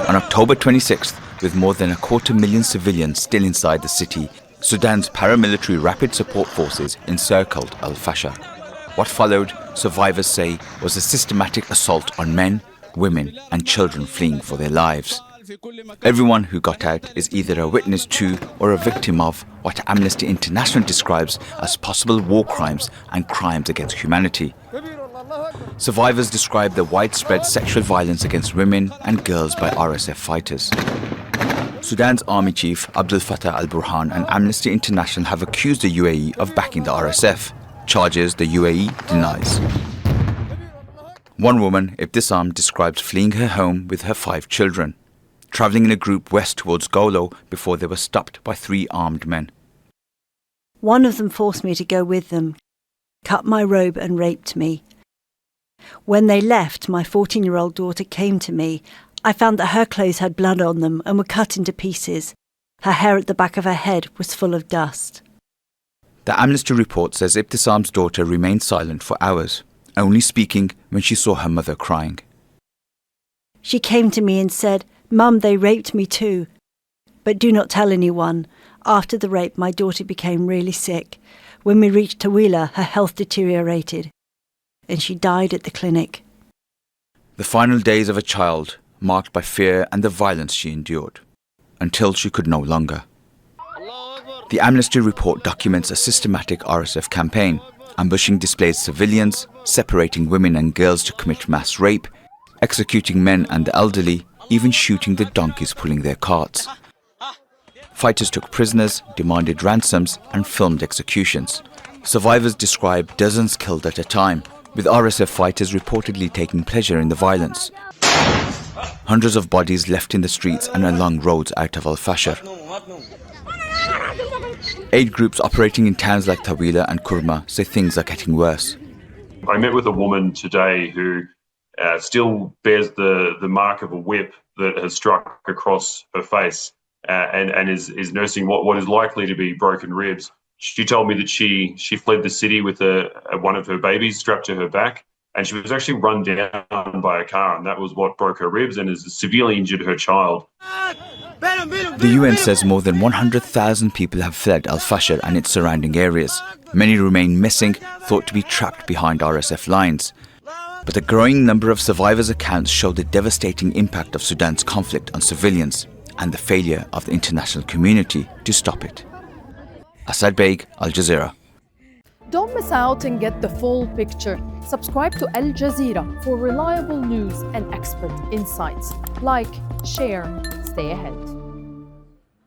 On October 26th, with more than 250,000 civilians still inside the city, Sudan's paramilitary rapid support forces encircled el-Fasher. What followed, survivors say, was a systematic assault on men, women and children fleeing for their lives. Everyone who got out is either a witness to or a victim of what Amnesty International describes as possible war crimes and crimes against humanity. Survivors describe the widespread sexual violence against women and girls by RSF fighters. Sudan's army chief Abdel Fattah al-Burhan and Amnesty International have accused the UAE of backing the RSF, charges the UAE denies. One woman, Ibtisam, describes fleeing her home with her 5 children, travelling in a group west towards Golo before they were stopped by 3 armed men. One of them forced me to go with them, cut my robe and raped me. When they left, my 14-year-old daughter came to me. I found that her clothes had blood on them and were cut into pieces. Her hair at the back of her head was full of dust. The Amnesty report says Ibtisam's daughter remained silent for hours, only speaking when she saw her mother crying. She came to me and said, "Mum, they raped me too. But do not tell anyone." After the rape, my daughter became really sick. When we reached Tawila, her health deteriorated, and she died at the clinic. The final days of a child, marked by fear and the violence she endured, until she could no longer. The Amnesty report documents a systematic RSF campaign, ambushing displaced civilians, separating women and girls to commit mass rape, executing men and the elderly, even shooting the donkeys pulling their carts. Fighters took prisoners, demanded ransoms and filmed executions. Survivors describe dozens killed at a time, with RSF fighters reportedly taking pleasure in the violence. Hundreds of bodies left in the streets and along roads out of el-Fasher. Aid groups operating in towns like Tawila and Kurma say things are getting worse. I met with a woman today who still bears the mark of a whip that has struck across her face and is nursing what is likely to be broken ribs. She told me that she fled the city with one of her babies strapped to her back, and she was actually run down by a car, and that was what broke her ribs and has severely injured her child. The UN says more than 100,000 people have fled el-Fasher and its surrounding areas. Many remain missing, thought to be trapped behind RSF lines. But a growing number of survivors' accounts show the devastating impact of Sudan's conflict on civilians and the failure of the international community to stop it. Baig, Al Jazeera. Don't miss out and get the full picture. Subscribe to Al Jazeera for reliable news and expert insights. Like, share, stay ahead.